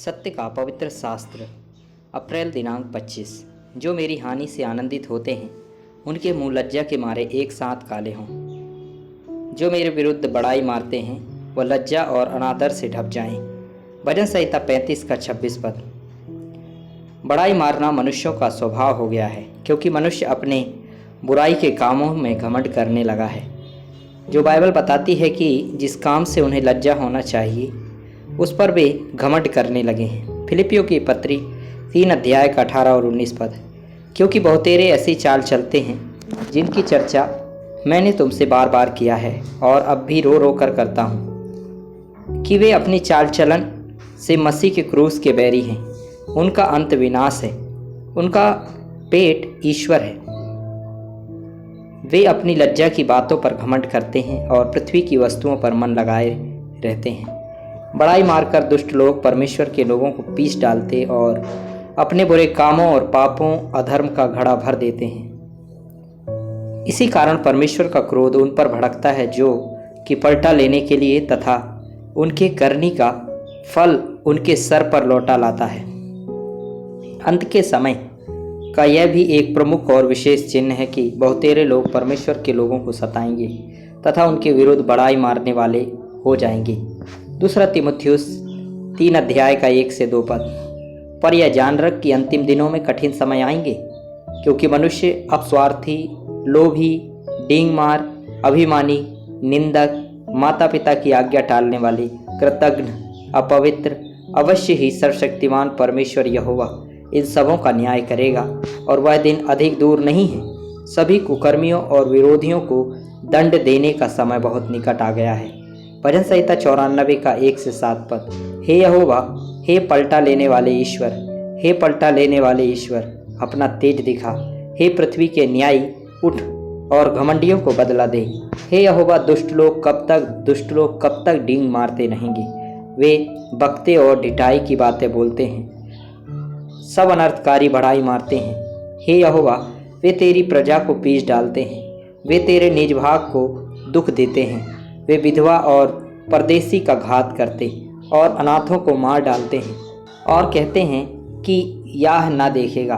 सत्य का पवित्र शास्त्र। अप्रैल दिनांक 25। जो मेरी हानि से आनंदित होते हैं उनके मुंह लज्जा के मारे एक साथ काले हों। जो मेरे विरुद्ध बड़ाई मारते हैं वह लज्जा और अनादर से ढप जाएं। भजन संहिता 35 का 26 पद। बड़ाई मारना मनुष्यों का स्वभाव हो गया है, क्योंकि मनुष्य अपने बुराई के कामों में घमंड करने लगा है। जो बाइबल बताती है कि जिस काम से उन्हें लज्जा होना चाहिए उस पर वे घमंड करने लगे हैं। फिलिपियों की पत्री 3 अध्याय का 18 और 19 पद। क्योंकि बहुतेरे ऐसी चाल चलते हैं जिनकी चर्चा मैंने तुमसे बार बार किया है और अब भी रो रो कर करता हूँ कि वे अपनी चाल चलन से मसीह के क्रूस के बैरी हैं। उनका अंत विनाश है, उनका पेट ईश्वर है। वे अपनी लज्जा की बातों पर घमंड करते हैं और पृथ्वी की वस्तुओं पर मन लगाए रहते हैं। बड़ाई मारकर दुष्ट लोग परमेश्वर के लोगों को पीस डालते और अपने बुरे कामों और पापों अधर्म का घड़ा भर देते हैं। इसी कारण परमेश्वर का क्रोध उन पर भड़कता है, जो कि पलटा लेने के लिए तथा उनके करनी का फल उनके सर पर लौटा लाता है। अंत के समय का यह भी एक प्रमुख और विशेष चिन्ह है कि बहुतेरे लोग परमेश्वर के लोगों को सताएंगे तथा उनके विरुद्ध बड़ाई मारने वाले हो जाएंगे। दूसरा तीमुथियुस 3 अध्याय का 1 से 2 पद। पर यह जान रख कि अंतिम दिनों में कठिन समय आएंगे, क्योंकि मनुष्य अपस्वार्थी, लोभी, डींगमार, अभिमानी, निंदक, माता पिता की आज्ञा टालने वाले, कृतघ्न, अपवित्र अवश्य ही सर्वशक्तिमान परमेश्वर यहोवा इन सबों का न्याय करेगा, और वह दिन अधिक दूर नहीं है। सभी कुकर्मियों और विरोधियों को दंड देने का समय बहुत निकट आ गया है। भजन संहिता 94 का 1 से 7 पद। हे यहोवा, हे पलटा लेने वाले ईश्वर, हे पलटा लेने वाले ईश्वर, अपना तेज दिखा। हे पृथ्वी के न्यायी, उठ और घमंडियों को बदला दे। हे यहोवा, दुष्ट लोग कब तक डींग मारते रहेंगे? वे बकते और ढिठाई की बातें बोलते हैं, सब अनर्थकारी बढ़ाई मारते हैं। हे यहोवा, वे तेरी प्रजा को पीस डालते हैं, वे तेरे निज भाग को दुख देते हैं। वे विधवा और परदेसी का घात करते और अनाथों को मार डालते हैं और कहते हैं कि याह ना देखेगा,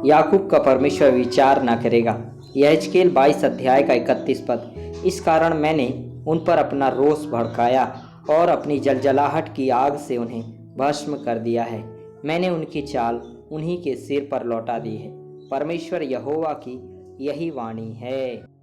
याकूब का परमेश्वर विचार ना करेगा। यहेजकेल 22 अध्याय का 31 पद। इस कारण मैंने उन पर अपना रोष भड़काया और अपनी जलजलाहट की आग से उन्हें भस्म कर दिया है। मैंने उनकी चाल उन्हीं के सिर पर लौटा दी है। परमेश्वर यहोवा की यही वाणी है।